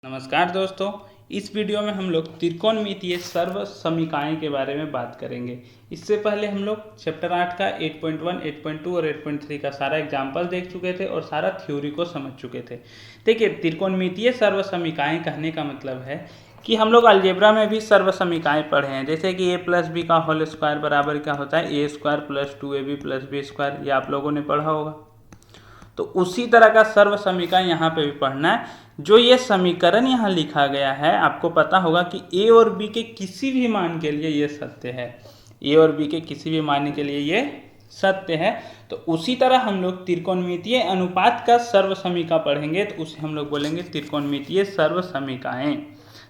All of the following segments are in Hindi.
नमस्कार दोस्तों। इस वीडियो में हम लोग त्रिकोणमितीय सर्वसमीकाएं के बारे में बात करेंगे। इससे पहले हम लोग चैप्टर 8 का 8.1, 8.2 और 8.3 का सारा एग्जाम्पल देख चुके थे और सारा थ्योरी को समझ चुके थे। देखिए, त्रिकोणमितीय सर्वसमीकाएं कहने का मतलब है कि हम लोग अलजेब्रा में भी सर्वसमीकाएं पढ़े हैं, जैसे कि a प्लस बी का होल स्क्वायर बराबर क्या होता है, A square plus 2ab plus B square. ये आप लोगों ने पढ़ा होगा। तो उसी तरह का सर्व समीकरण यहाँ पे भी पढ़ना है। जो ये समीकरण यहाँ लिखा गया है, आपको पता होगा कि ए और बी के किसी भी मान के लिए ये सत्य है। ए और बी के किसी भी मान के लिए ये सत्य है। तो उसी तरह हम लोग त्रिकोणमितीय अनुपात का सर्व समीकरण पढ़ेंगे, तो उसे हम लोग बोलेंगे त्रिकोणमितीय सर्व समीकरण।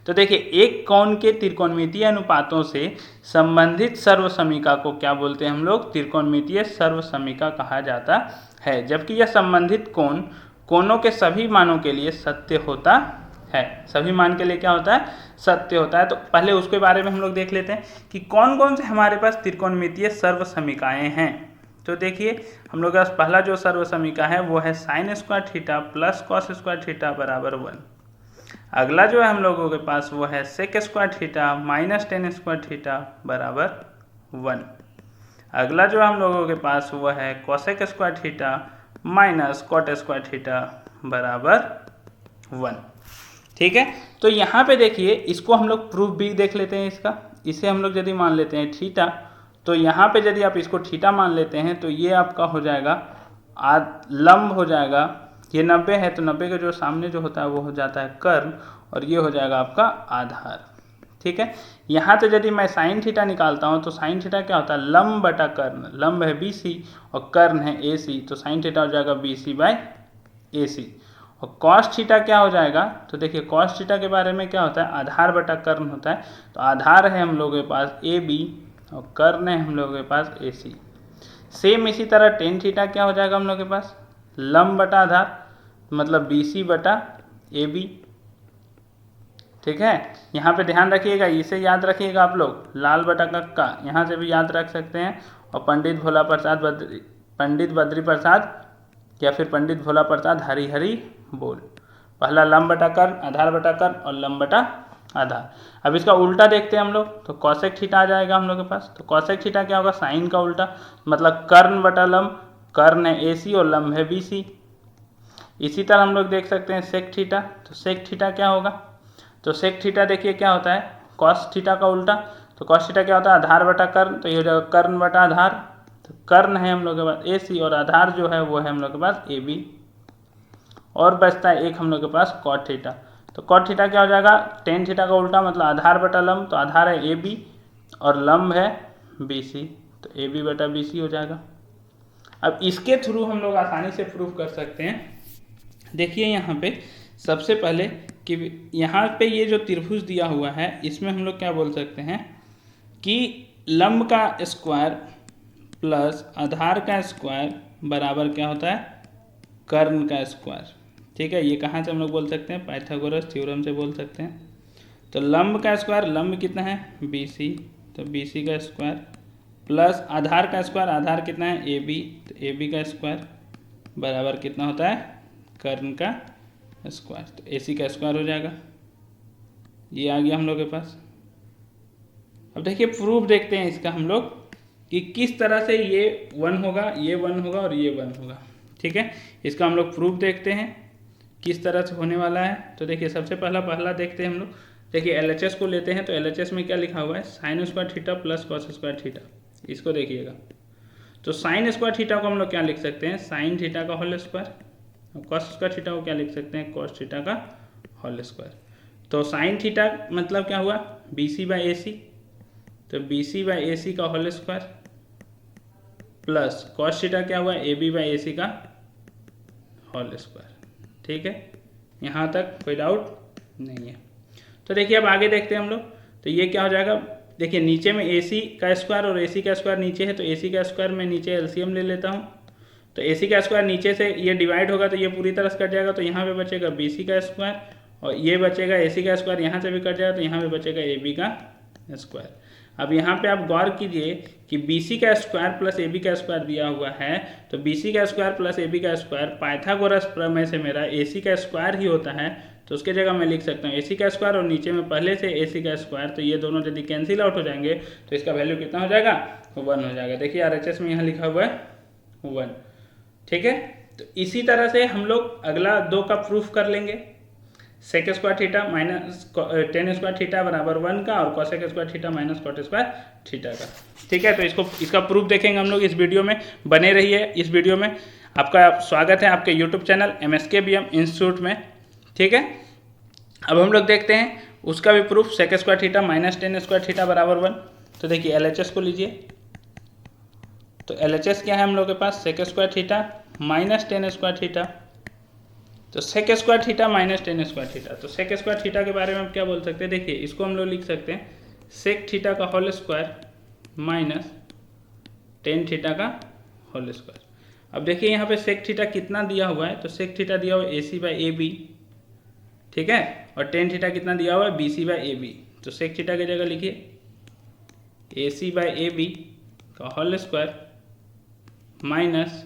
तो देखिए, एक कोण के त्रिकोणमितीय अनुपातों से संबंधित सर्व समीकरण को क्या बोलते हैं हम लोग, त्रिकोणमितीय सर्व समीकरण कहा जाता है। जबकि यह संबंधित कोणों के सभी मानों के लिए सत्य होता है। सभी मान के लिए क्या होता है, सत्य होता है। तो पहले उसके बारे में हम लोग देख लेते हैं कि कौन कौन से हमारे पास त्रिकोणमितीय सर्व समीकरण हैं। तो देखिए, हम लोग का पहला जो सर्व समीकरण है वो है sine square theta plus cos square theta बराबर 1। अगला जो है हम लोगों के पास वो है sec square theta minus tan square theta बराबर 1। अगला जो हम लोगों के पास वो है cosec square theta minus cot square theta बराबर 1। ठीक है। तो यहाँ पे देखिए, इसको हम लोग प्रूफ भी देख लेते हैं इसका। इसे हम लोग यदि मान लेते हैं थीटा, तो यहाँ पे यदि आप इसको थीटा मान लेते हैं तो ये आपका हो जाएगा लंब हो जाएगा। ये 90 है तो 90 के जो सामने जो होता है वो हो जाता है कर्ण, और ये हो जाएगा आपका आधार। ठीक है। यहाँ तो यदि मैं साइन थीटा निकालता हूँ तो साइन थीटा क्या होता है, लंब बटा कर्ण। लंब है BC और कर्ण है AC, तो साइन थीटा हो जाएगा BC/AC। और कॉस थीटा क्या हो जाएगा, तो देखिए कॉस थीटा के बारे में क्या होता है, आधार बटा कर्ण होता है। तो आधार है हम लोगों के पास AB और कर्ण है हम लोगों के पास AC। सेम इसी तरह टेन थीटा क्या हो जाएगा हम लोग के पास, लंब बटा आधार, मतलब BC/AB। ठीक है। यहाँ पे ध्यान रखिएगा, इसे याद रखिएगा आप लोग, लाल बटा कक्का यहाँ से भी याद रख सकते हैं। और पंडित बद्री प्रसाद या फिर पंडित भोला प्रसाद हरी हरी बोल। पहला लंब बटा कर्ण, आधार बटा कर्ण और लंब बटा आधार। अब इसका उल्टा देखते हैं हम लोग, तो कॉसेक थीटा आ जाएगा हम लोग के पास। तो कॉसेक थीटा क्या होगा, साइन का उल्टा, मतलब कर्ण बटा लंब। कर्ण है AC और लंब है BC। इसी तरह हम लोग देख सकते हैं सेक थीटा। तो सेक थीटा क्या होगा, तो सेक थीटा देखिए क्या होता है, कॉस थीटा का उल्टा। तो कॉस थीटा क्या होता है, आधार बटा कर्ण, तो ये हो जाएगा कर्ण बटा आधार। तो कर्ण है हम लोग के पास AC और आधार जो है वो है हम लोग के पास AB। और बचता है एक हम लोग के पास कॉट थीटा। तो कॉट थीटा क्या हो जाएगा, टेन थीटा का उल्टा, मतलब आधार बटा लंब। तो आधार है AB और लंब है BC, तो AB बटा BC हो जाएगा। अब इसके थ्रू हम लोग आसानी से प्रूफ कर सकते हैं। देखिए यहाँ पे सबसे पहले कि यहाँ पे ये जो त्रिभुज दिया हुआ है, इसमें हम लोग क्या बोल सकते हैं कि लंब का स्क्वायर प्लस आधार का स्क्वायर बराबर क्या होता है, कर्ण का स्क्वायर। ठीक है। ये कहाँ से हम लोग बोल सकते हैं, पाइथागोरस थ्योरम से बोल सकते हैं। तो लंब का स्क्वायर, लंब कितना है BC, तो BC का स्क्वायर प्लस आधार का स्क्वायर, आधार कितना है AB, तो AB का स्क्वायर बराबर कितना होता है, कर्ण का स्क्वायर। तो AC का स्क्वायर हो जाएगा। ये आ गया हम लोग के पास। अब देखिए प्रूफ देखते हैं इसका हम लोग कि किस तरह से ये 1 होगा, ये 1 होगा और ये 1 होगा। ठीक है। इसका हम लोग प्रूफ देखते हैं किस तरह से होने वाला है। तो देखिए सबसे पहला देखते हैं हम लोग। देखिए LHS को लेते हैं, तो LHS में क्या लिखा हुआ है, sine square theta plus cos square theta. इसको देखिएगा, तो साइन स्क्वायर थीटा को हम लोग क्या लिख सकते हैं, साइन थीटा का whole square. Cos square theta को क्या लिख सकते हैं, कॉस थीटा का होल स्क्वायर। तो साइन थीटा मतलब क्या हुआ, BC/AC, तो BC/AC का whole square plus cos theta क्या हुआ, AB/AC का होल स्क्वायर। ठीक है। यहाँ तक कोई डाउट नहीं है। तो देखिए अब आगे देखते हैं हम लोग। तो ये क्या हो जाएगा, देखिए नीचे में AC का स्क्वायर और AC का स्क्वायर नीचे है, तो AC का स्क्वायर मैं नीचे LCM ले लेता हूँ। तो AC का स्क्वायर नीचे से ये डिवाइड होगा तो ये पूरी तरह से कट जाएगा, तो यहाँ पे बचेगा BC का स्क्वायर और ये बचेगा AC का स्क्वायर, यहाँ से भी कट जाएगा तो यहाँ पे बचेगा AB का स्क्वायर। अब यहाँ पे आप गौर कीजिए कि BC का स्क्वायर प्लस AB का स्क्वायर दिया हुआ है, तो BC का स्क्वायर प्लस AB का स्क्वायर पाइथागोरस प्रमेय से मेरा AC का स्क्वायर ही होता है, तो उसके जगह मैं लिख सकता हूँ AC का स्क्वायर और नीचे में पहले से AC का स्क्वायर, तो ये दोनों यदि कैंसिल आउट हो जाएंगे तो इसका वैल्यू कितना हो जाएगा, 1 हो जाएगा। देखिए RHS में यहाँ लिखा हुआ है 1, ठीक है। तो इसी तरह से हम लोग अगला 2 का प्रूफ कर लेंगे, sec square theta minus tan square theta बराबर 1 का और cosec square theta minus cot square theta का, ठीक है। तो इसका प्रूफ देखेंगे हम लोग इस वीडियो में, बने रहिए इस वीडियो में। आपका स्वागत है आपके यूट्यूब चैनल MSKBM इंस्टीट्यूट में, ठीक है। अब हम लोग देखते हैं उसका भी proof, sec square theta minus tan square theta बराबर 1। तो देखिए LHS को लीजिए, तो LHS क्या है हम लोग के पास, sec square theta minus tan square theta, तो sec square theta minus tan square theta. तो सेक स्क्वायर थीटा के बारे में हम क्या बोल सकते हैं, देखिए इसको हम लोग लिख सकते हैं सेक थीटा का whole square minus tan theta का होल स्क्वायर। अब देखिए यहाँ पे सेक थीटा कितना दिया हुआ है, तो सेक थीटा दिया हुआ है AC/AB, ठीक है, और टेन थीटा कितना दिया हुआ है BC/AB। तो सेक थीटा की जगह लिखिए AC/AB का होल स्क्वायर माइनस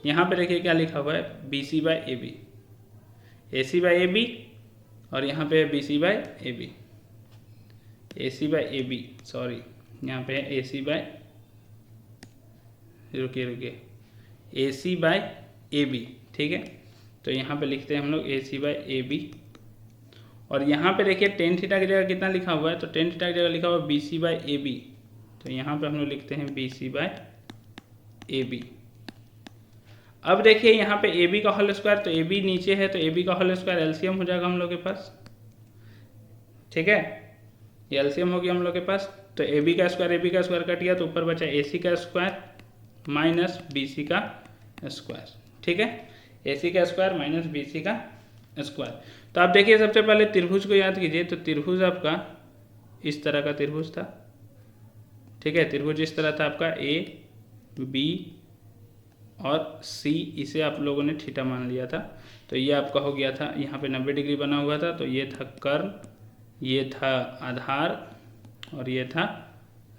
यहाँ पे देखिए क्या लिखा हुआ है BC/AB, AC/AB और यहाँ पे है BC/AB, AC/AB सॉरी, यहाँ पे है रुकिए AC/AB, ठीक है। तो यहाँ पे लिखते हैं हम लोग AC/AB और यहाँ पे देखिए टेन थीटा की जगह कितना लिखा हुआ है, तो टेन थीटा की जगह लिखा हुआ है BC/AB, तो यहाँ पे हम लोग लिखते हैं BC/AB। अब देखिए यहाँ पे AB का होल स्क्वायर, तो AB नीचे है तो AB का होल स्क्वायर एलसीएम हो जाएगा हम लोग के पास, ठीक है, ये एलसीएम हो गया हम लोग के पास। तो AB का स्क्वायर कट गया तो ऊपर बचा AC का स्क्वायर माइनस BC का स्क्वायर, ठीक है, AC का स्क्वायर माइनस BC का स्क्वायर। तो आप देखिए सबसे पहले त्रिभुज को याद कीजिए, तो त्रिभुज आपका इस तरह का त्रिभुज था, ठीक है, त्रिभुज इस तरह था आपका AB और C, इसे आप लोगों ने थीटा मान लिया था, तो ये आपका हो गया था यहाँ पे 90 डिग्री बना हुआ था, तो ये था कर्ण, ये था आधार और ये था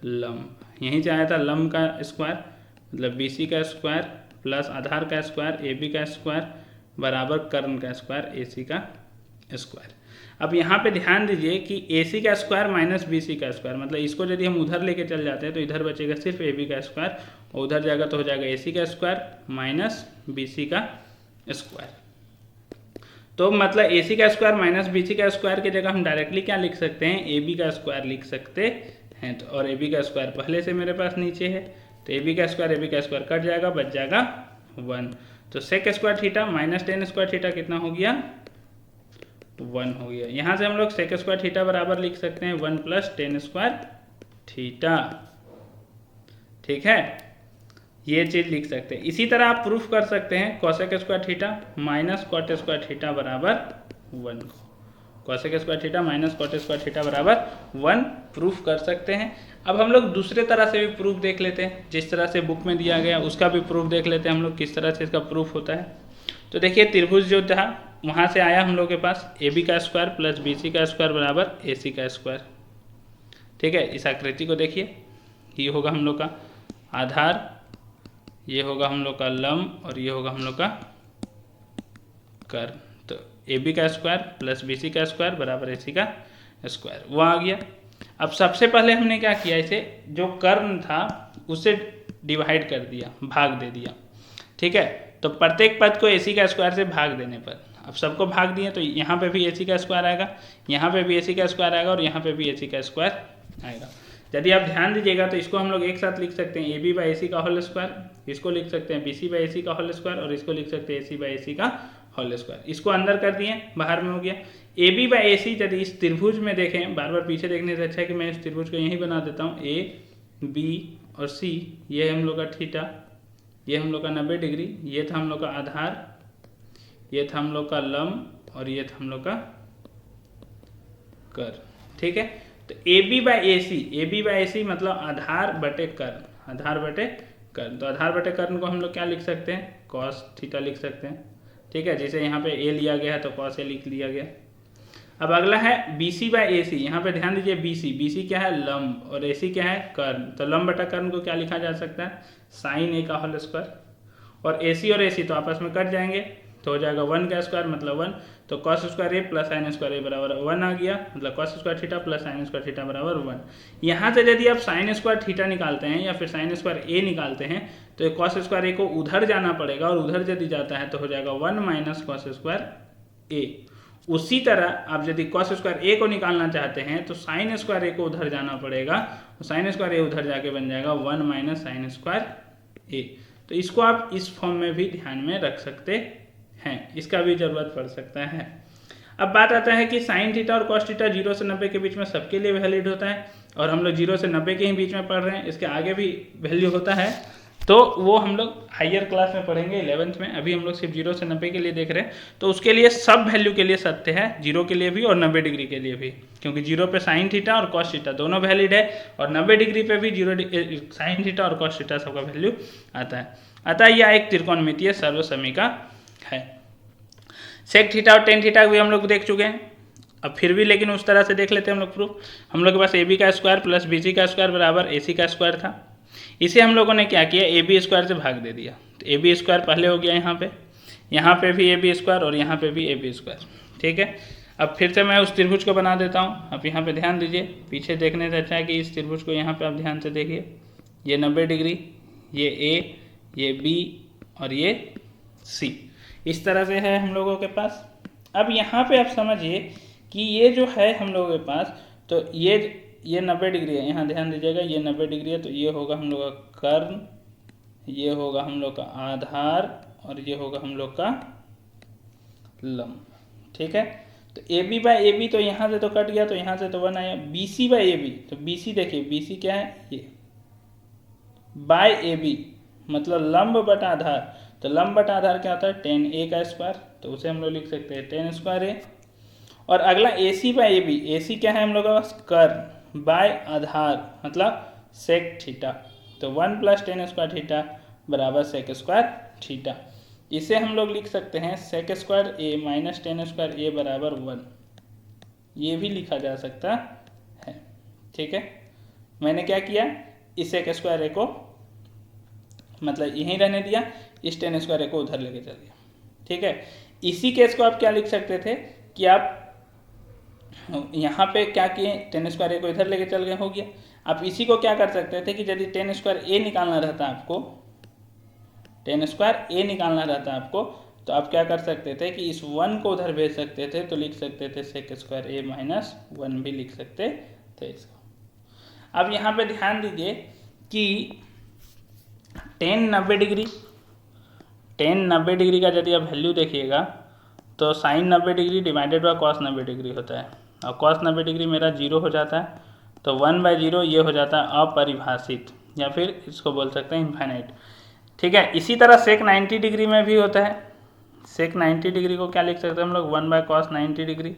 लंब। यहीं से आया था लंब का स्क्वायर, मतलब BC का स्क्वायर प्लस आधार का स्क्वायर AB का स्क्वायर बराबर कर्ण का स्क्वायर AC का स्क्वायर। अब यहाँ पे ध्यान दीजिए कि AC का स्क्वायर माइनस BC का स्क्वायर, मतलब इसको यदि हम उधर लेके चल जाते हैं तो इधर बचेगा सिर्फ AB का स्क्वायर और उधर जाएगा तो हो जाएगा AC का स्क्वायर माइनस BC का स्क्वायर। तो मतलब AC का स्क्वायर माइनस BC का स्क्वायर की जगह हम डायरेक्टली क्या लिख सकते हैं, AB का स्क्वायर लिख सकते हैं। तो और AB का स्क्वायर पहले से मेरे पास नीचे है, तो AB का स्क्वायर कट जाएगा, बच जाएगा 1। तो sec square theta minus tan square theta कितना हो गया, 1 हो गया। यहाँ से हम लोग सेक स्क्वायर थीटा बराबर लिख सकते हैं 1 प्लस टेन स्क्वायर थीटा, ठीक है, ये चीज लिख सकते हैं। इसी तरह आप प्रूफ कर सकते हैं cosec square theta minus cot square theta बराबर 1, cosec square theta minus cot square theta बराबर 1 प्रूफ कर सकते हैं। अब हम लोग दूसरे तरह से भी प्रूफ देख लेते हैं, जिस तरह से बुक में दिया गया उसका भी प्रूफ देख लेते हैं हम लोग किस तरह से इसका प्रूफ होता है। तो देखिए त्रिभुज जो था वहाँ से आया हम लोग के पास AB का स्क्वायर प्लस BC का स्क्वायर बराबर AC का स्क्वायर, ठीक है। इस आकृति को देखिए, ये होगा हम लोग का आधार, ये होगा हम लोग का लंब और ये होगा हम लोग का कर्ण। तो AB का स्क्वायर प्लस BC का स्क्वायर बराबर AC का स्क्वायर, वो आ गया। अब सबसे पहले हमने क्या किया, इसे जो कर्ण था उसे डिवाइड कर दिया, भाग दे दिया, ठीक है। तो प्रत्येक पद को AC का स्क्वायर से भाग देने पर, अब सबको भाग दिए तो यहाँ पे भी AC का स्क्वायर आएगा, यहाँ पे भी AC का स्क्वायर आएगा और यहाँ पे भी AC का स्क्वायर आएगा। यदि आप ध्यान दीजिएगा तो इसको हम लोग एक साथ लिख सकते हैं AB/AC का होल स्क्वायर, इसको लिख सकते हैं BC/AC का होल स्क्वायर और इसको लिख सकते हैं AC/AC का होल स्क्वायर। इसको अंदर कर दिए, बाहर में हो गया AB/AC। यदि इस त्रिभुज में देखें, बार बार पीछे देखने से अच्छा है कि मैं इस त्रिभुज को यहीं बना देता हूँ, A B और C, ये हम लोग का थीटा, ये हम लोग का 90 डिग्री, ये था हम लोग का आधार, ये था हम लोग का लंब और ये था हम लोग का कर्ण, ठीक है। तो AB/AC मतलब आधार बटे कर्ण, आधार बटे कर्ण। तो आधार बटे कर्ण को हम लोग क्या लिख सकते हैं, कॉस थीटा लिख सकते हैं, ठीक है। जैसे यहाँ पे A लिया गया है तो कॉस A लिख लिया गया। अब अगला है BC/AC, यहाँ पे ध्यान दीजिए BC क्या है, लंब, और AC क्या है, कर्ण। तो लंब बटा कर्ण को क्या लिखा जा सकता है, साइन A का होल स्क्वायर, और AC और AC तो आपस में कट जाएंगे, तो हो जाएगा 1 का स्क्वायर मतलब 1, तो cos square A plus sign square ए बराबर 1 आ गया, मतलब cos square theta plus sine square theta बराबर 1। यहाँ से यदि आप साइन स्क्वायर थीटा निकालते हैं या फिर साइन स्क्वायर ए निकालते हैं तो कॉस स्क्वायर ए को उधर जाना पड़ेगा, और उधर यदि जाता है तो हो जाएगा 1 माइनस कॉस स्क्वायर ए। उसी तरह आप यदि कॉस स्क्वायर ए को निकालना चाहते हैं तो साइन स्क्वायर ए को उधर जाना पड़ेगा, तो साइन स्क्वायर ए उधर जाके बन जाएगा 1 माइनस साइन स्क्वायर ए। तो इसको आप इस फॉर्म में भी ध्यान में रख सकते हैं, इसका भी जरूरत पड़ सकता है। अब बात आता है कि साइन थीटा और कॉस थीटा 0 से 90 के बीच में सबके लिए वैलिड होता है, और हम लोग 0 से 90 के ही बीच में पढ़ रहे हैं, इसके आगे भी वैल्यू होता है, तो वो हम लोग हायर क्लास में पढ़ेंगे 11th में। अभी हम लोग सिर्फ 0 से 90 के लिए देख रहे हैं, तो उसके लिए सब वैल्यू के लिए सत्य है, 0 के लिए भी और 90 डिग्री के लिए भी, क्योंकि 0 पे साइन थीटा और कॉस थीटा दोनों वैलिड है, और 90 डिग्री पे भी 0 साइन थीटा और कॉस थीटा सबका वैल्यू आता है। अतः यह एक त्रिकोणमितीय सर्वसमीका है। सेक थीटा और टेन थीटा भी हम लोग देख चुके हैं, अब फिर भी लेकिन उस तरह से देख लेते हैं हम लोग प्रूफ। हम लोग के पास ए बी का स्क्वायर प्लस बी सी का स्क्वायर बराबर ए सी का स्क्वायर था, इसे हम लोगों ने क्या किया, ए बी स्क्वायर से भाग दे दिया, तो ए बी स्क्वायर पहले हो गया यहाँ पे भी ए बी स्क्वायर और यहाँ पे भी ए बी स्क्वायर, ठीक है। अब फिर से मैं उस त्रिभुज को बना देता हूँ। अब यहाँ पे ध्यान दीजिए, पीछे देखने से अच्छा है कि इस त्रिभुज को यहाँ पे आप ध्यान से देखिए, ये 90 डिग्री, ये ए, ये बी और ये सी, इस तरह से है हम लोगों के पास। अब यहाँ पे आप समझिए कि ये जो है हम लोगों के पास, तो ये 90 डिग्री है, यहाँ ध्यान दीजिएगा, ये 90 डिग्री है, तो ये होगा हम लोग का कर्ण, ये होगा हम लोग का आधार और ये होगा हम लोग का लंब, ठीक है। तो A B by A B तो यहाँ से तो कट गया, तो यहाँ से तो 1 आया। B C by A B, तो बी सी देखिए, बी सी क्या है, ये बाय ए बी मतलब लंब बटा आधार, तो लंब बटा आधार क्या होता है, 10a का स्क्वायर, तो उसे हम लोग लिख सकते हैं 10 स्क्वायर ए। और अगला ए सी बाई ए बी, ए सी क्या है हम लोग का पास, कर्ण बाय आधार मतलब सेक थीटा, तो 1 प्लस 10 स्क्वायर थीटा बराबर सेक स्क्वायर थीटा। इसे हम लोग लिख सकते हैं सेक स्क्वायर ए माइनस 10 स्क्वायर ए बराबर 1, ये भी लिखा जा सकता है, ठीक है। मैंने क्या किया, इस सेक स्क्वायर ए को मतलब यहीं रहने दिया, इस 10 स्क्वायर ए को उधर लेके चल दिया, ठीक है। इसी केस को आप क्या लिख सकते थे कि आप यहाँ पे क्या किए, 10 स्क्वायर ए को इधर लेके चल गए, हो गया। आप इसी को क्या कर सकते थे कि यदि 10 स्क्वायर ए निकालना रहता आपको, 10 स्क्वायर ए निकालना रहता आपको, तो आप क्या कर सकते थे कि इस 1 को उधर भेज सकते थे, तो लिख सकते थे सेक स्क्वायर ए माइनस 1 भी लिख सकते थे इसको। अब यहाँ पे ध्यान दीजिए कि 10 90 डिग्री, 10 90 डिग्री का यदि आप वैल्यू देखिएगा तो sine 90 degree divided by cos 90 degree होता है, और कॉस 90 डिग्री मेरा 0 हो जाता है, तो 1/0 ये हो जाता है अपरिभाषित, या फिर इसको बोल सकते हैं इनफाइनाइट, ठीक है। इसी तरह सेक 90 डिग्री में भी होता है, सेक 90 डिग्री को क्या लिख सकते हैं हम लोग, 1/cos 90 डिग्री,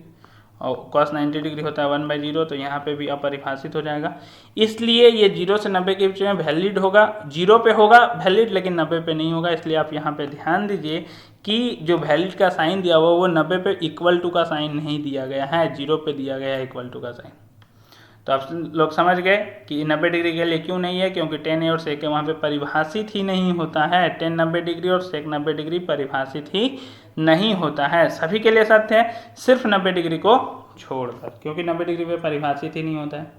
और cos 90 डिग्री होता है 1/0, तो यहाँ पे भी अपरिभाषित हो जाएगा। इसलिए ये 0 से 90 के बीच में वैलिड होगा, 0 पे होगा वैलिड लेकिन 90 पे नहीं होगा। इसलिए आप यहाँ पे ध्यान दीजिए कि जो वैलिड का साइन दिया हुआ वो 90 पे इक्वल टू का साइन नहीं दिया गया है, 0 पे दिया गया है इक्वल टू का साइन। तो आप लोग समझ गए कि 90 डिग्री के लिए क्यों नहीं है, क्योंकि 10 और सेक वहाँ पे परिभाषित ही नहीं होता है, 10 90 डिग्री और सेक 90 डिग्री परिभाषित ही नहीं होता है, सभी के लिए सत्य है, सिर्फ 90 डिग्री को छोड़कर, क्योंकि 90 डिग्री पे परिभाषित ही नहीं होता है।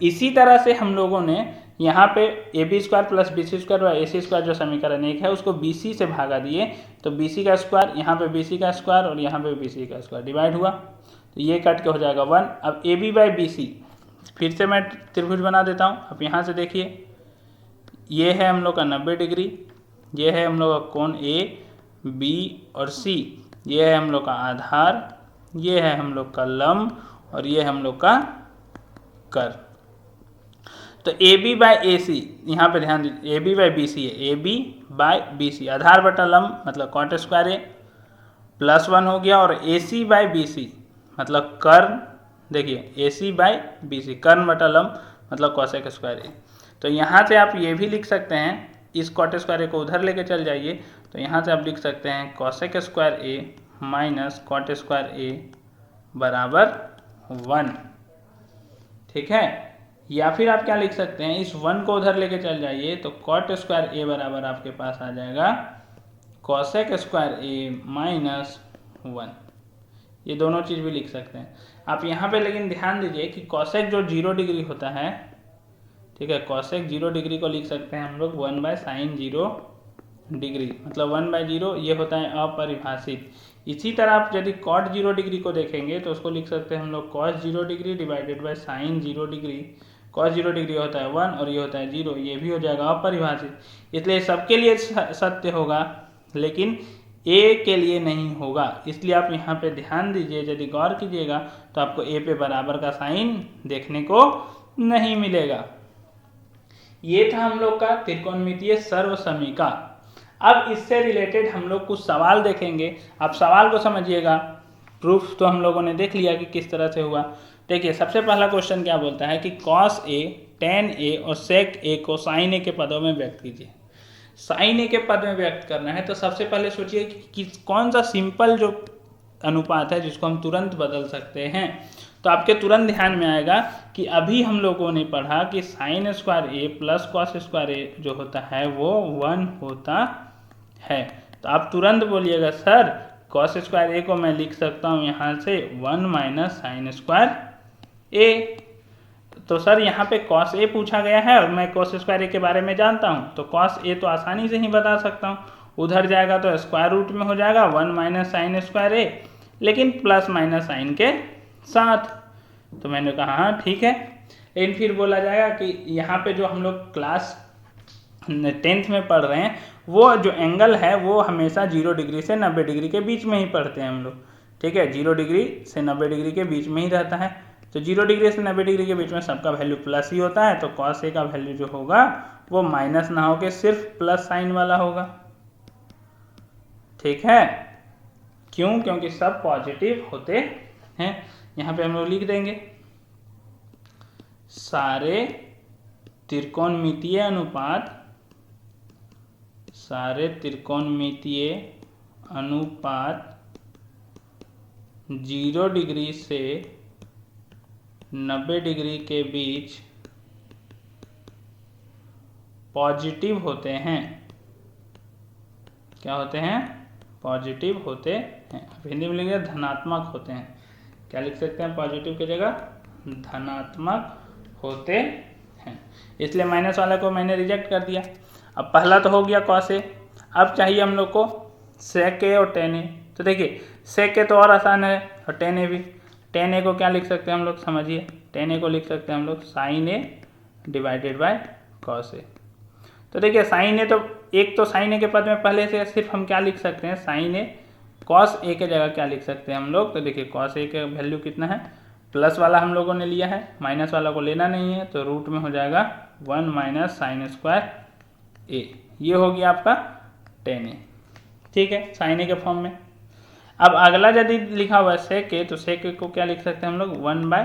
इसी तरह से हम लोगों ने यहाँ पे A B square plus B C square व ए सी स्क्वायर जो समीकरण एक है उसको बी सी से भागा दिए, तो बी सी का स्क्वायर यहाँ पे बी सी का स्क्वायर और यहाँ पे बी सी का स्क्वायर डिवाइड हुआ, तो ये कट के हो जाएगा 1। अब A B by B C, फिर से मैं त्रिभुज बना देता हूँ। अब यहाँ से देखिए, ये है हम लोग का 90 डिग्री, ये है हम लोग का कोण ए बी और सी, ये है हम लोग का आधार, ये है हम लोग का लंब और ये है हम लोग का कर्व। तो ए बी बाई ए सी, यहाँ पे ध्यान दीजिए, A B by B C है, A B by B C, आधार बटा लंब मतलब कॉट स्क्वायर ए प्लस 1 हो गया, और ए सी बाई बी सी मतलब कर्ण, देखिए ए सी बाई बी सी कर्ण बटा लंब मतलब कॉसेक स्क्वायर ए। तो यहाँ से आप ये भी लिख सकते हैं, इस कॉट स्क्वायर ए को उधर लेके चल जाइए, तो यहाँ से आप लिख सकते हैं कॉसेक स्क्वायर ए माइनस कॉट स्क्वायर ए बराबर 1, ठीक है। या फिर आप क्या लिख सकते हैं, इस 1 को उधर लेके चल जाइए, तो कॉट स्क्वायर ए बराबर आपके पास आ जाएगा कॉसेक स्क्वायर ए माइनस 1, ये दोनों चीज़ भी लिख सकते हैं आप यहाँ पे। लेकिन ध्यान दीजिए कि कॉसेक जो 0 डिग्री होता है, ठीक है, कॉसेक 0 डिग्री को लिख सकते हैं हम लोग 1/sin 0 डिग्री, मतलब 1/0 ये होता है अपरिभाषित। इसी तरह आप यदि कॉट 0 डिग्री को देखेंगे तो उसको लिख सकते हैं हम लोग cos 0 degree divided by sign 0 degree. Cos 0 degree होता है 1 और ये होता है 0, ये भी हो जाएगा अपरिभाषित। इसलिए सबके लिए सत्य होगा लेकिन ए के लिए नहीं होगा, इसलिए आप यहाँ पे ध्यान दीजिए, यदि गौर कीजिएगा तो आपको ए पे बराबर का साइन देखने को नहीं मिलेगा। ये था हम लोग का त्रिकोणमितीय सर्वसमीका। अब इससे रिलेटेड हम लोग कुछ सवाल देखेंगे, आप सवाल को समझिएगा। प्रूफ तो हम लोगों ने देख लिया कि किस तरह से हुआ। देखिए सबसे पहला क्वेश्चन क्या बोलता है कि कॉस ए, टेन ए और सेक ए को साइन ए के पदों में व्यक्त कीजिए। साइन ए के पद में व्यक्त करना है तो सबसे पहले सोचिए कि कौन सा सिंपल जो अनुपात है जिसको हम तुरंत बदल सकते हैं। तो आपके तुरंत ध्यान में आएगा कि अभी हम लोगों ने पढ़ा कि sign square A plus cos square ए जो होता है वो 1 होता है। तो आप तुरंत बोलिएगा सर कॉस स्क्वायर ए को मैं लिख सकता हूँ यहाँ से 1 माइनस साइन स्क्वायर ए। तो सर यहाँ पे कॉस ए पूछा गया है और मैं कॉस स्क्वायर ए के बारे में जानता हूँ, तो कॉस ए तो आसानी से ही बता सकता हूँ। उधर जाएगा तो स्क्वायर रूट में हो जाएगा 1 माइनस साइन स्क्वायर ए, लेकिन प्लस माइनस साइन के साथ। तो मैंने कहा हाँ ठीक है। लेकिन फिर बोला जाएगा कि यहाँ पे जो हम लोग क्लास 10th में पढ़ रहे हैं वो जो एंगल है वो हमेशा 0 डिग्री से 90 डिग्री के बीच में ही पढ़ते हैं हम लोग, ठीक है, 0 डिग्री से 90 डिग्री के बीच में ही रहता है। तो 0 डिग्री से 90 डिग्री के बीच में सबका वैल्यू प्लस ही होता है, तो कॉस ए का वैल्यू जो होगा वो माइनस ना होकर सिर्फ प्लस साइन वाला होगा, ठीक है। क्यों? क्योंकि सब पॉजिटिव होते हैं। यहाँ पे हम लोग लिख देंगे सारे त्रिकोणमितीय अनुपात, सारे त्रिकोणमितीय अनुपात 0 डिग्री से 90 डिग्री के बीच पॉजिटिव होते हैं। क्या होते हैं? पॉजिटिव होते हैं। हिंदी में लिखिए धनात्मक होते हैं। क्या लिख सकते हैं पॉजिटिव की जगह? धनात्मक होते हैं। इसलिए माइनस वाला को मैंने रिजेक्ट कर दिया। अब पहला तो हो गया कॉस ए, अब चाहिए हम लोग को सेक ए और टेन ए। तो देखिए सेक ए तो और आसान है और टेन ए भी। टेन ए को क्या लिख सकते हैं हम लोग, समझिए, टेन ए को लिख सकते हैं हम लोग sine A divided by cos A. तो देखिए साइन ए तो एक तो साइन ए के पद में पहले से सिर्फ हम क्या लिख सकते हैं, साइन ए। कॉस ए के जगह क्या लिख सकते हैं हम लोग, तो देखिए कॉस ए का वैल्यू कितना है, प्लस वाला हम लोगों ने लिया है, माइनस वाला को लेना नहीं है, तो रूट में हो जाएगा 1 माइनस साइन स्क्वायर ए। ये हो गया आपका टेन ए, ठीक है, साइन ए के फॉर्म में। अब अगला यदि लिखा हुआ है सेक ए, तो सेक ए को क्या लिख सकते हैं हम लोग, 1 बाय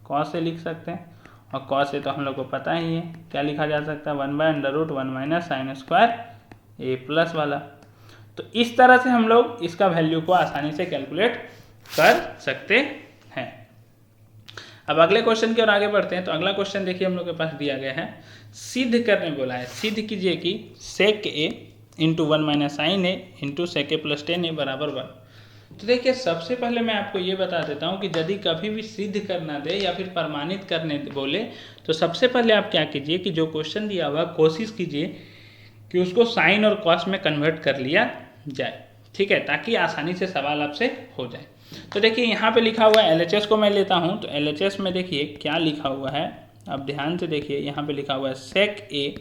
कॉस ए लिख सकते हैं। और कॉस ए तो हम लोग को पता ही है, क्या लिखा जा सकता है, 1 by under root 1 minus sine square A plus वाला। तो इस तरह से हम लोग इसका वैल्यू को आसानी से कैलकुलेट कर सकते हैं। अब अगले क्वेश्चन की ओर आगे बढ़ते हैं। तो अगला क्वेश्चन देखिए हम लोग के पास दिया गया है, सिद्ध करने बोला है। सिद्ध कीजिए कि सेक ए इंटू 1 माइनस साइन ए इंटू सेक ए प्लस टेन ए बराबर 1। तो देखिए सबसे पहले मैं आपको ये बता देता हूँ कि यदि कभी भी सिद्ध करना दे या फिर प्रमाणित करने बोले तो सबसे पहले आप क्या कीजिए कि जो क्वेश्चन दिया हुआ कोशिश कीजिए कि उसको साइन और कॉस में कन्वर्ट कर लिया जाए, ठीक है, ताकि आसानी से सवाल आपसे हो जाए। तो देखिए यहाँ पे लिखा हुआ है LHS को मैं लेता हूँ, तो LHS में देखिए क्या लिखा हुआ है, आप ध्यान से देखिए, यहाँ पे लिखा हुआ है सेक ए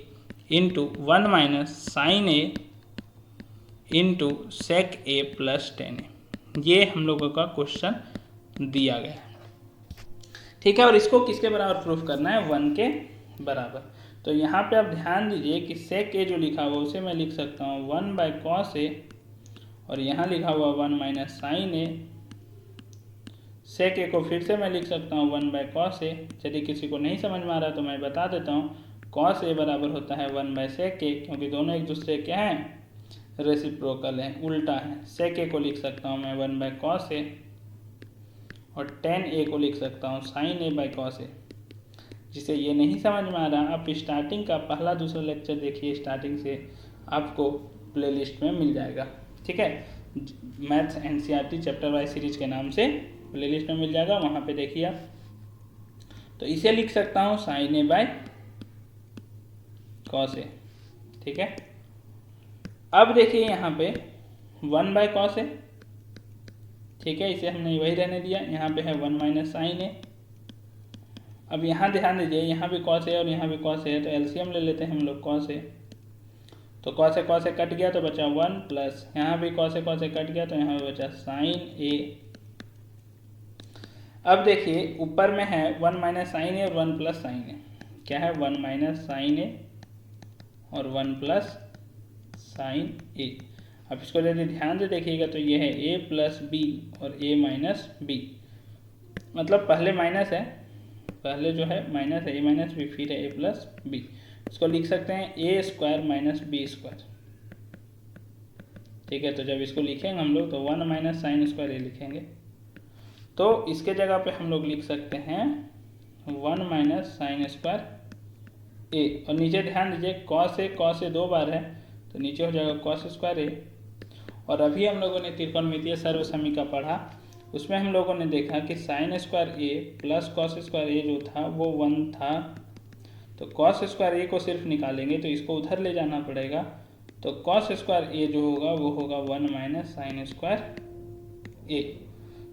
इंटू 1 माइनस साइन ए इंटू सेक ए प्लस टेन ए। ये हम लोगों का क्वेश्चन दिया गया है, ठीक है। और इसको किसके बराबर प्रूफ करना है, 1 के बराबर। तो यहाँ पे आप ध्यान दीजिए कि सेक ए जो लिखा हुआ उसे मैं लिख सकता हूँ 1 बाय कॉस ए, और यहाँ लिखा हुआ 1 माइनस साइन ए। सेक ए को फिर से मैं लिख सकता हूँ 1 बाय कॉस ए। यदि किसी को नहीं समझ में आ रहा तो मैं बता देता हूँ, कॉस ए बराबर होता है 1 बाय सेक ए, क्योंकि दोनों एक दूसरे क्या हैं, रेसिप्रोकल है, उल्टा है। सेक ए को लिख सकता हूँ मैं 1 बाय कॉस ए, और टेन ए को लिख सकता हूँ साइन ए बाय कॉस ए। जिसे ये नहीं समझ में आ रहा, आप स्टार्टिंग का पहला दूसरा लेक्चर देखिए, स्टार्टिंग से आपको प्लेलिस्ट में मिल जाएगा। ठीक है, maths NCERT chapter wise series के नाम से प्लेलिस्ट में मिल जाएगा, वहाँ पे देखिए आप। तो इसे लिख सकता हूँ sign A bye cos A. ठीक है, अब देखिए यहाँ पे 1 बाय कॉस ए। ठीक है, इसे हमने वही रहने दिया। यहाँ पे है 1 माइनस साइन ए। अब यहाँ ध्यान दीजिए, यहाँ भी कॉस ए और यहाँ भी कॉस ए है, तो एलसीएम ले लेते हैं हम लोग कॉस ए। तो कॉस ए कट गया तो बचा 1 प्लस यहाँ भी कॉस ए कट गया तो यहाँ पे बचा साइन ए। अब देखिए ऊपर में है 1 माइनस साइन ए और 1 प्लस साइन ए। क्या है, 1 माइनस साइन ए और 1 प्लस साइन ए। अब इसको यदि ध्यान से देखिएगा तो ये है a प्लस बी और a माइनस बी, मतलब पहले माइनस है, पहले जो है माइनस है a माइनस बी, फिर है a प्लस बी। इसको लिख सकते हैं a square minus B square. ठीक है, तो जब इसको लिखेंगे हम लोग तो 1 माइनस साइन स्क्वायर ए लिखेंगे, तो इसके जगह पे हम लोग लिख सकते हैं 1 माइनस साइन स्क्वायर ए। और नीचे ध्यान दीजिए कॉस ए 2 बार है तो नीचे हो जाएगा कॉस स्क्वायर ए। और अभी हम लोगों ने त्रिकोणमितीय सर्वसमीका पढ़ा, उसमें हम लोगों ने देखा कि sign square A plus cos square ए जो था वो 1 था, तो कॉस स्क्वायर ए को सिर्फ निकालेंगे तो इसको उधर ले जाना पड़ेगा, तो कॉस स्क्वायर ए जो होगा वो होगा 1 माइनस साइन स्क्वायर ए।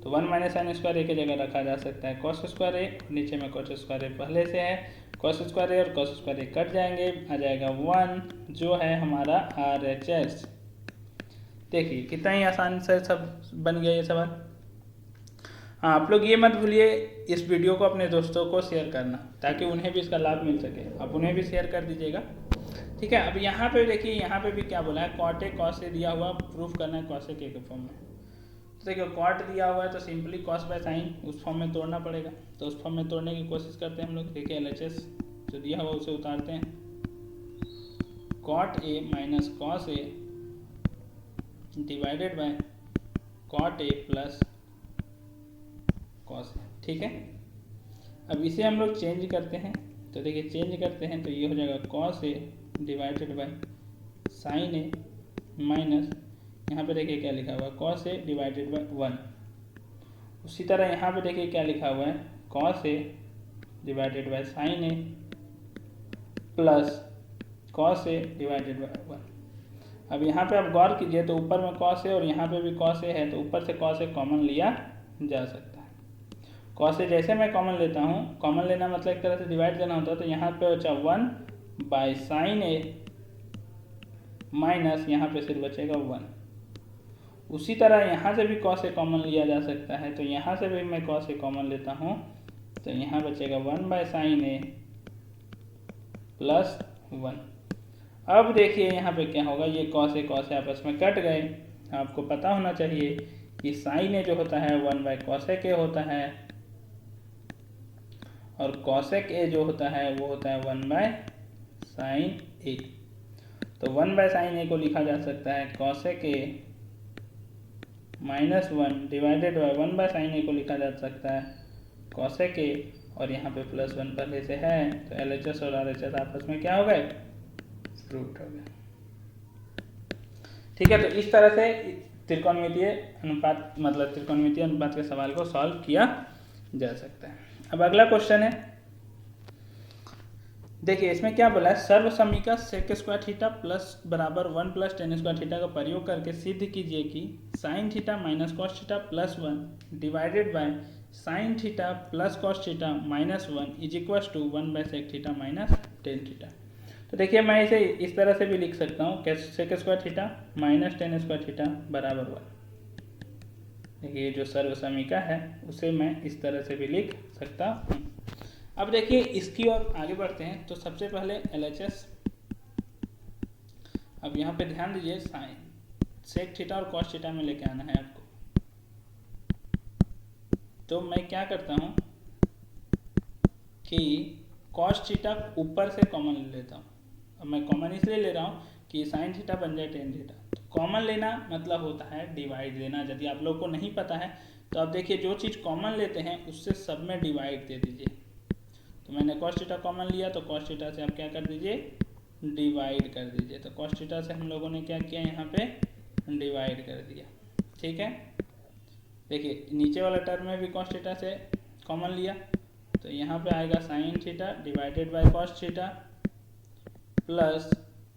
तो 1 माइनस साइन स्क्वायर ए की जगह रखा जा सकता है कॉस स्क्वायर ए, नीचे में कॉस स्क्वायर ए पहले से है, कॉस स्क्वायर ए और कॉस स्क्वायर ए कट जाएंगे, आ जाएगा 1 जो है हमारा RHS। देखिए कितना ही आसान से सब बन गया ये सवाल। हाँ, आप लोग ये मत भूलिए इस वीडियो को अपने दोस्तों को शेयर करना ताकि उन्हें भी इसका लाभ मिल सके, आप उन्हें भी शेयर कर दीजिएगा। ठीक है, अब यहाँ पे देखिए, यहाँ पे भी क्या बोला है, कॉट ए कॉस ए दिया हुआ, प्रूफ करना है कॉस ए के फॉर्म में। तो देखिए कॉट दिया हुआ है तो सिंपली कॉस बाय साइन उस फॉर्म में तोड़ना पड़ेगा, तो उस फॉर्म में तोड़ने की कोशिश करते हैं हम लोग। देखिए LHS जो दिया हुआ उसे उतारते हैं, cot A minus cos A divided by cot A plus cos A. ठीक है, अब इसे हम लोग चेंज करते हैं, तो देखिए चेंज करते हैं तो ये हो जाएगा cos A divided by sine A minus, यहाँ पे देखिए क्या लिखा हुआ है, कॉस ए डिवाइडेड बाय 1। उसी तरह यहाँ पे देखिए क्या लिखा हुआ है, cos A divided by sine A plus cos A divided by 1। अब यहाँ पे आप गौर कीजिए तो ऊपर में कॉस ए और यहाँ पे भी कॉस ए है, तो ऊपर से कॉस ए कॉमन लिया जा सकता है। कॉस ए जैसे मैं कॉमन लेता हूँ, कॉमन लेना मतलब एक तरह से डिवाइड देना होता है, तो यहाँ पे बचा 1 बाय साइन ए माइनस यहाँ पे सिर्फ बचेगा 1। उसी तरह यहाँ से भी कॉस ए कॉमन लिया जा सकता है, तो यहाँ से भी मैं कॉस ए कॉमन लेता हूँ, तो यहाँ बचेगा 1 बाय साइन ए प्लस 1। अब देखिए यहाँ पे क्या होगा, ये कॉस ए आपस में कट गए। आपको पता होना चाहिए कि साइन ए जो होता है 1 बाय कॉसेक ए होता है और कॉसेक ए जो होता है वो होता है 1 बाय साइन ए। तो 1 बाय साइन ए को लिखा जा सकता है cosec A minus 1 divided by 1 by sine A को लिखा जा सकता है कॉसेक ए, और यहाँ पे प्लस 1 पहले से है, तो LHS और RHS आपस में क्या हो गए, रूट हो गया। ठीक है, तो इस तरह से त्रिकोणमितीय अनुपात मतलब त्रिकोणमितीय अनुपात के सवाल को सॉल्व किया जा सकता है। अब अगला क्वेश्चन है, देखिए इसमें क्या बोला है, सर्वसमीका सेक स्क्वायर थीटा प्लस बराबर 1 प्लस टेन स्क्वायर थीटा का प्रयोग करके सिद्ध कीजिए कि sine theta minus cos theta plus 1 divided by sine theta plus cos theta minus 1 is equal to 1 by sec theta minus tan theta. तो देखिए मैं इसे इस तरह से भी लिख सकता हूँ, sec square theta minus tan square theta बराबर 1। देखिए जो सर्वसमीका है उसे मैं इस तरह से भी लिख सकता हूँ। अब देखिए इसकी ओर आगे बढ़ते हैं, तो सबसे पहले LHS, अब यहाँ पे ध्यान दीजिए साइन सेक थीटा और कॉस थीटा में लेके आना है आपको। तो मैं क्या करता हूँ कि कॉस थीटा ऊपर से कॉमन ले लेता हूँ। अब मैं कॉमन इसलिए ले रहा हूँ कि साइन थीटा बन जाए टेन थीटा। तो कॉमन लेना मतलब होता है डिवाइड देना। यदि आप लोग को नहीं पता है तो आप देखिए जो चीज़ कॉमन लेते हैं उससे सब में डिवाइड दे दीजिए। तो मैंने कॉस थीटा कॉमन लिया, तो कॉस थीटा से आप क्या कर दीजिए डिवाइड कर दीजिए। तो कॉस थीटा से हम लोगों ने क्या किया, यहाँ पे डिवाइड कर दिया। ठीक है, देखिए नीचे वाला टर्म में भी कॉस थीटा से कॉमन लिया, तो यहाँ पे आएगा sine theta divided by cos theta plus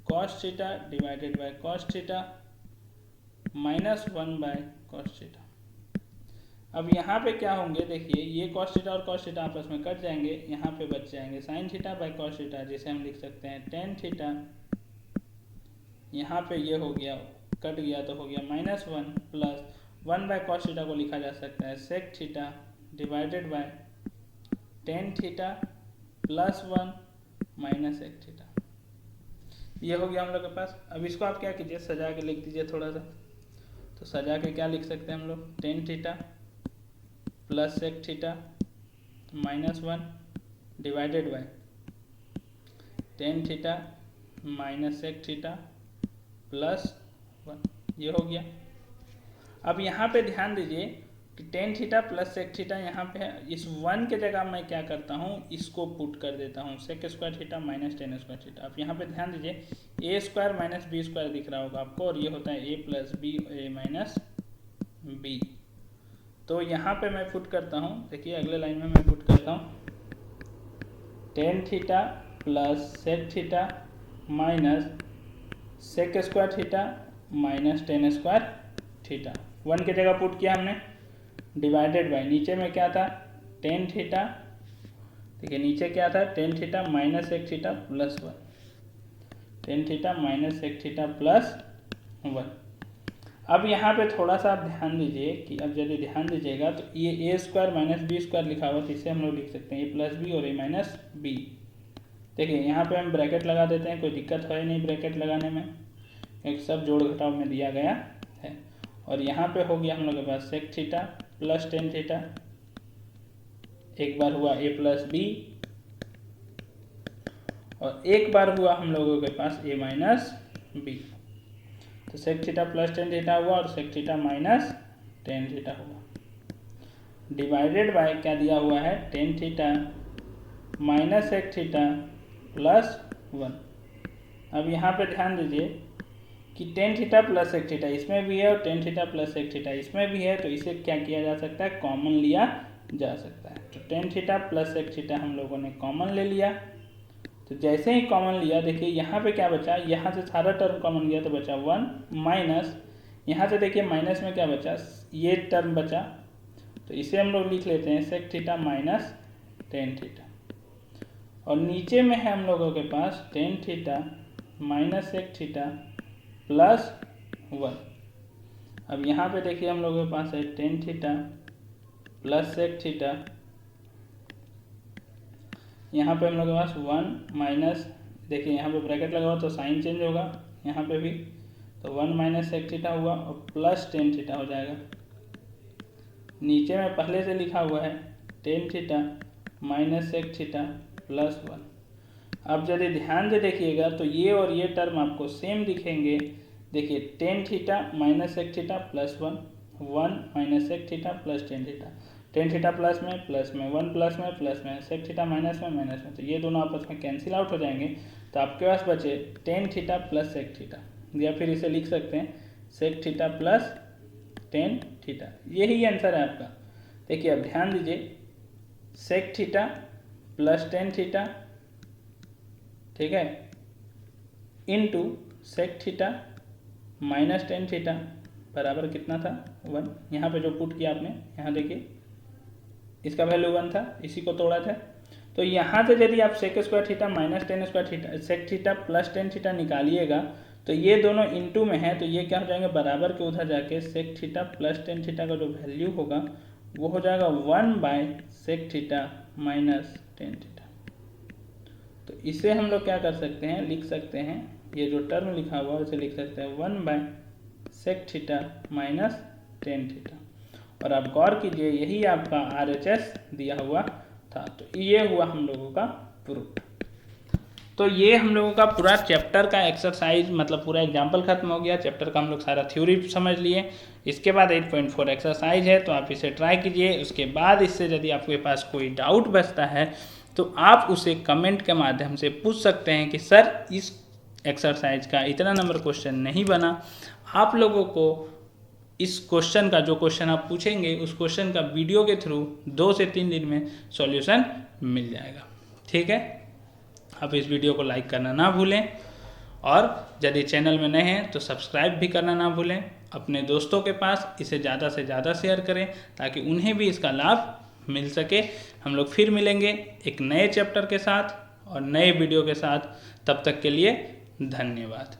cos theta divided by cos theta minus 1 by cos theta. अब यहाँ पे क्या होंगे, देखिए ये कॉस थीटा और कॉस थीटा आपस में कट जाएंगे, यहाँ पे बच जाएंगे sine theta by cos theta, जिसे हम लिख सकते हैं टेन थीटा। यहाँ पे ये हो गया, कट गया तो हो गया -1 प्लस 1 बाय कॉस थीटा को लिखा जा सकता है sec theta divided by tan theta plus 1 minus sec theta. ये हो गया हम लोग के पास। अब इसको आप क्या कीजिए, सजा के लिख दीजिए थोड़ा सा। तो सजा के क्या लिख सकते हैं हम लोग, tan theta plus sec theta -1 divided by tan theta minus sec theta plus 1, ये हो गया। अब यहाँ पे ध्यान दीजिए कि tan theta plus sec theta यहाँ पे है, इस 1 के जगह मैं क्या करता हूँ, इसको पुट कर देता हूँ sec square theta minus tan square theta. अब यहाँ पे ध्यान दीजिए A square minus B square दिख रहा होगा आपको, और ये होता है A plus B A minus B. तो यहाँ पे मैं पुट करता हूँ, देखिए अगले लाइन में मैं पुट करता हूँ tan theta plus sec theta minus sec square theta minus tan square theta. 1 की जगह पुट किया हमने, डिवाइडेड बाय नीचे में क्या था टेन थीटा, देखिए नीचे क्या था tan theta minus sec theta plus 1, tan theta minus sec theta plus 1। अब यहाँ पे थोड़ा सा आप ध्यान दीजिए कि अब यदि ध्यान दीजिएगा तो ये ए स्क्वायर माइनस बी स्क्वायर लिखा हुआ, तो इसे हम लोग लिख सकते हैं ए प्लस बी और ए माइनस बी। देखिए यहाँ पे हम ब्रैकेट लगा देते हैं, कोई दिक्कत है नहीं ब्रैकेट लगाने में, एक सब जोड़ घटाव में दिया गया है। और यहाँ पे हो गया हम लोग के पास sec theta plus tan theta, एक बार हुआ ए प्लस बी और एक बार हुआ हम लोगों के पास ए माइनस बी। तो sec theta plus tan theta हुआ और sec theta minus tan theta हुआ, डिवाइडेड बाय क्या दिया हुआ है tan theta minus sec theta plus 1। अब यहाँ पे ध्यान दीजिए कि tan theta plus sec theta इसमें भी है और tan theta plus sec theta इसमें भी है, तो इसे क्या किया जा सकता है, कॉमन लिया जा सकता है। तो tan theta plus sec theta हम लोगों ने कॉमन ले लिया। तो जैसे ही कॉमन लिया, देखिए यहाँ पे क्या बचा, यहाँ से सारा टर्म कॉमन गया तो बचा 1 माइनस, यहाँ से देखिए माइनस में क्या बचा, ये टर्म बचा, तो इसे हम लोग लिख लेते हैं sec theta minus tan theta. और नीचे में है हम लोगों के पास tan theta minus sec theta plus 1। अब यहाँ पे देखिए हम लोगों के पास है tan theta plus sec theta, यहाँ पे हम लोग के पास 1 माइनस, देखिए यहाँ पे ब्रैकेट लगा हुआ तो साइन चेंज होगा यहाँ पे भी, तो 1 माइनस सेक थीटा हुआ और प्लस टेन थीटा हो जाएगा। नीचे में पहले से लिखा हुआ है tan theta minus sec theta plus 1। अब यदि ध्यान से देखिएगा तो ये और ये टर्म आपको सेम दिखेंगे। देखिए tan theta minus sec theta plus 1, 1 minus sec theta plus tan theta, tan theta plus में 1 प्लस में सेक थीटा माइनस में, तो ये दोनों आपस में कैंसिल आउट हो जाएंगे। तो आपके पास बचे tan theta plus sec theta, या फिर इसे लिख सकते हैं sec theta plus tan theta, यही आंसर है आपका। देखिए अब ध्यान दीजिए sec theta plus tan theta, ठीक है, into sec theta minus tan theta बराबर कितना था 1। यहाँ पे जो पुट किया आपने, यहाँ देखिए इसका वैल्यू 1 था, इसी को तोड़ा था। तो यहाँ से यदि आप sec square theta minus tan square theta sec theta plus tan theta निकालिएगा तो ये दोनों इनटू में है, तो ये क्या हो जाएंगे बराबर के उधर जाके sec theta plus tan theta का जो वैल्यू होगा वो हो जाएगा 1 by sec theta minus tan theta. तो इसे हम लोग क्या कर सकते हैं, लिख सकते हैं, ये जो टर्म लिखा हुआ है उसे लिख सकते हैं 1 by sec theta minus tan theta. और आप गौर कीजिए यही आपका RHS दिया हुआ था। तो ये हुआ हम लोगों का प्रूफ। तो ये हम लोगों का पूरा चैप्टर का एक्सरसाइज, मतलब पूरा एग्जाम्पल खत्म हो गया। चैप्टर का हम लोग सारा थ्योरी समझ लिए। इसके बाद 8.4 एक्सरसाइज है, तो आप इसे ट्राई कीजिए। उसके बाद इससे यदि आपके पास कोई डाउट बचता है तो आप उसे कमेंट के माध्यम से पूछ सकते हैं कि सर इस एक्सरसाइज का इतना नंबर क्वेश्चन नहीं बना। आप लोगों को इस क्वेश्चन का, जो क्वेश्चन आप पूछेंगे उस क्वेश्चन का वीडियो के थ्रू 2 से 3 दिन में सॉल्यूशन मिल जाएगा। ठीक है, आप इस वीडियो को लाइक करना ना भूलें और यदि चैनल में नए हैं तो सब्सक्राइब भी करना ना भूलें। अपने दोस्तों के पास इसे ज़्यादा से ज़्यादा शेयर करें ताकि उन्हें भी इसका लाभ मिल सके। हम लोग फिर मिलेंगे एक नए चैप्टर के साथ और नए वीडियो के साथ। तब तक के लिए धन्यवाद।